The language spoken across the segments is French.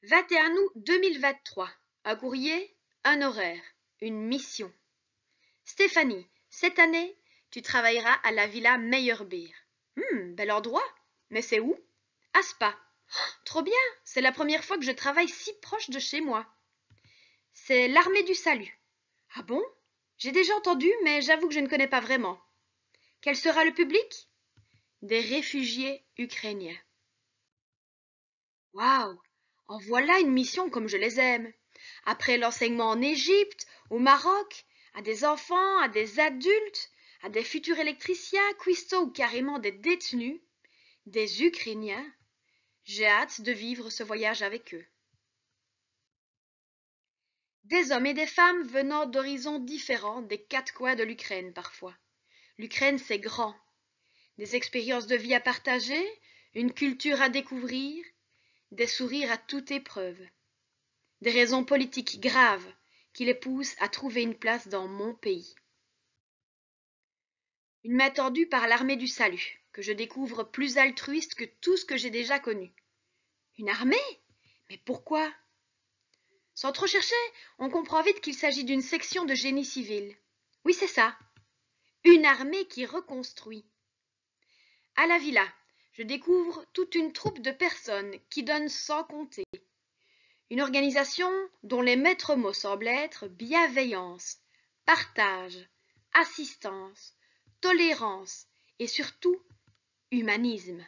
21 août 2023. Un courrier, un horaire, une mission. Stéphanie, cette année, tu travailleras à la villa Meyerbeer. Bel endroit. Mais c'est où? À Spa. Trop bien, c'est la première fois que je travaille si proche de chez moi. C'est l'armée du salut. Ah bon? J'ai déjà entendu, mais j'avoue que je ne connais pas vraiment. Quel sera le public? Des réfugiés ukrainiens. Waouh! En voilà une mission comme je les aime. Après l'enseignement en Égypte, au Maroc, à des enfants, à des adultes, à des futurs électriciens, cuistots ou carrément des détenus, des Ukrainiens, j'ai hâte de vivre ce voyage avec eux. Des hommes et des femmes venant d'horizons différents, des quatre coins de l'Ukraine parfois. L'Ukraine, c'est grand. Des expériences de vie à partager, une culture à découvrir, des sourires à toute épreuve. Des raisons politiques graves qui les poussent à trouver une place dans mon pays. Une main tendue par l'armée du salut, que je découvre plus altruiste que tout ce que j'ai déjà connu. Une armée? Mais pourquoi? Sans trop chercher, on comprend vite qu'il s'agit d'une section de génie civil. Oui, c'est ça. Une armée qui reconstruit. À la villa, je découvre toute une troupe de personnes qui donnent sans compter. Une organisation dont les maîtres mots semblent être bienveillance, partage, assistance, tolérance et surtout humanisme.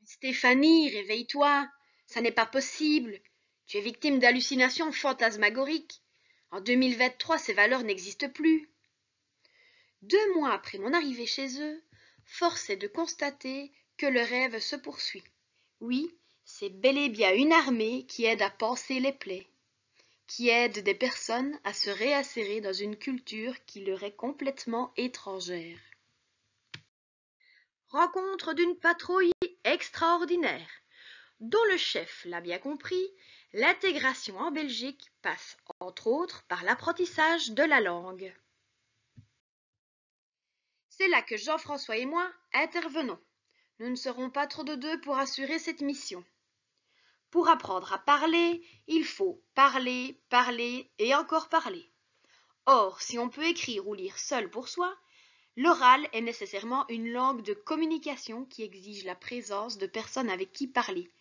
Stéphanie, réveille-toi, ça n'est pas possible. Tu es victime d'hallucinations fantasmagoriques. En 2023, ces valeurs n'existent plus. 2 mois après mon arrivée chez eux, force est de constater que le rêve se poursuit. Oui, c'est bel et bien une armée qui aide à panser les plaies, qui aide des personnes à se réinsérer dans une culture qui leur est complètement étrangère. Rencontre d'une patrouille extraordinaire, dont le chef l'a bien compris, l'intégration en Belgique passe entre autres par l'apprentissage de la langue. C'est là que Jean-François et moi intervenons. Nous ne serons pas trop de deux pour assurer cette mission. Pour apprendre à parler, il faut parler, parler et encore parler. Or, si on peut écrire ou lire seul pour soi, l'oral est nécessairement une langue de communication qui exige la présence de personnes avec qui parler.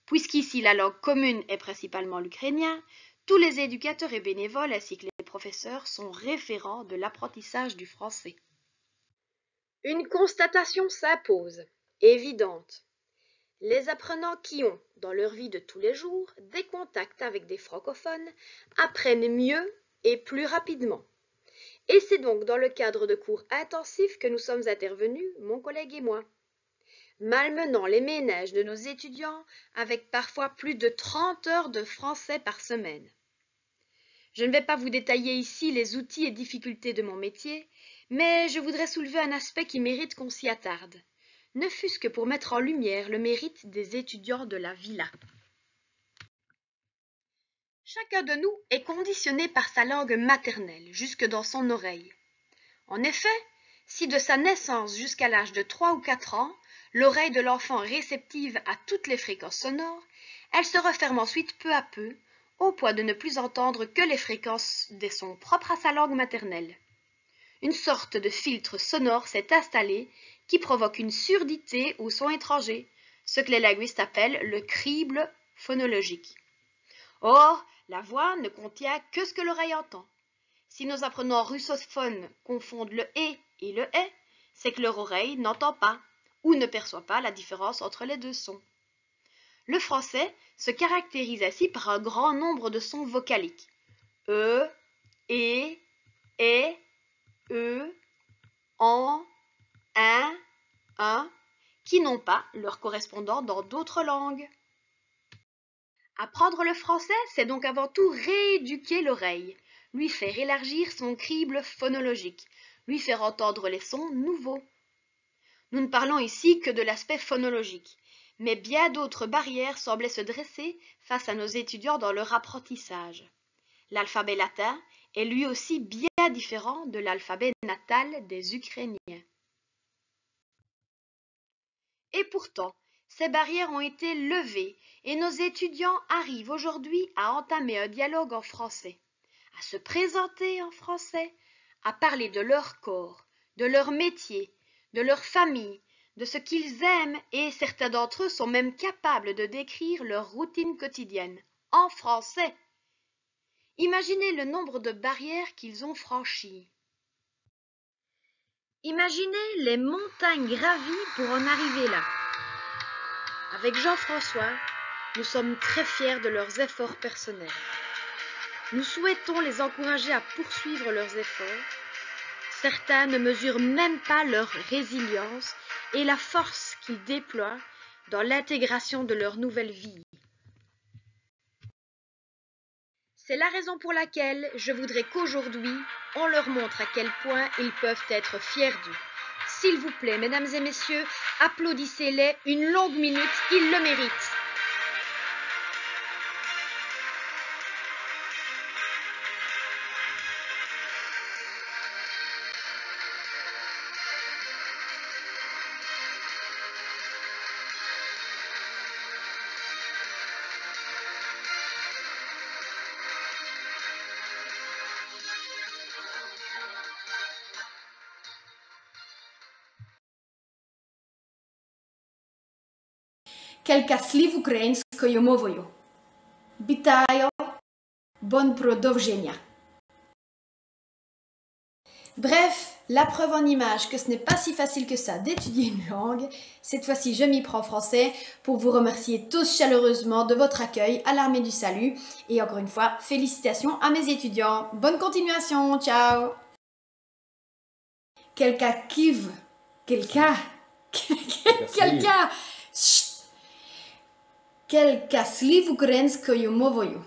Puisqu'ici la langue commune est principalement l'ukrainien, tous les éducateurs et bénévoles ainsi que les professeurs sont référents de l'apprentissage du français. Une constatation s'impose, évidente. Les apprenants qui ont, dans leur vie de tous les jours, des contacts avec des francophones, apprennent mieux et plus rapidement. Et c'est donc dans le cadre de cours intensifs que nous sommes intervenus, mon collègue et moi, malmenant les ménages de nos étudiants avec parfois plus de 30 heures de français par semaine. Je ne vais pas vous détailler ici les outils et difficultés de mon métier, mais je voudrais soulever un aspect qui mérite qu'on s'y attarde, ne fût-ce que pour mettre en lumière le mérite des étudiants de la villa. Chacun de nous est conditionné par sa langue maternelle, jusque dans son oreille. En effet, si de sa naissance jusqu'à l'âge de 3 ou 4 ans, l'oreille de l'enfant est réceptive à toutes les fréquences sonores, elle se referme ensuite peu à peu, au point de ne plus entendre que les fréquences des sons propres à sa langue maternelle. Une sorte de filtre sonore s'est installé qui provoque une surdité aux sons étrangers, ce que les linguistes appellent le crible phonologique. Or, la voix ne contient que ce que l'oreille entend. Si nos apprenants russophones confondent le « et » et le « est », c'est que leur oreille n'entend pas ou ne perçoit pas la différence entre les deux sons. Le français se caractérise ainsi par un grand nombre de sons vocaliques. E, et, en, un, qui n'ont pas leur correspondant dans d'autres langues. Apprendre le français, c'est donc avant tout rééduquer l'oreille, lui faire élargir son crible phonologique, lui faire entendre les sons nouveaux. Nous ne parlons ici que de l'aspect phonologique, mais bien d'autres barrières semblaient se dresser face à nos étudiants dans leur apprentissage. L'alphabet latin est lui aussi bien différent de l'alphabet natal des Ukrainiens. Et pourtant, Ces barrières ont été levées et nos étudiants arrivent aujourd'hui à entamer un dialogue en français, à se présenter en français, à parler de leur corps, de leur métier, de leur famille, de ce qu'ils aiment et certains d'entre eux sont même capables de décrire leur routine quotidienne en français. Imaginez le nombre de barrières qu'ils ont franchies. Imaginez les montagnes gravies pour en arriver là. Avec Jean-François, nous sommes très fiers de leurs efforts personnels. Nous souhaitons les encourager à poursuivre leurs efforts. Certains ne mesurent même pas leur résilience et la force qu'ils déploient dans l'intégration de leur nouvelle vie. C'est la raison pour laquelle je voudrais qu'aujourd'hui, on leur montre à quel point ils peuvent être fiers d'eux. S'il vous plaît, mesdames et messieurs, applaudissez-les une longue minute, ils le méritent. Кілька слів українською мовою. Вітаю, bon продовження. Bref, la preuve en image que ce n'est pas si facile que ça d'étudier une langue. Cette fois-ci, je m'y prends français pour vous remercier tous chaleureusement de votre accueil à l'Armée du Salut. Et encore une fois, félicitations à mes étudiants. Bonne continuation, ciao. Quelqu'un kive. Quelqu'un. Quelqu'un. Кілька слів українською мовою.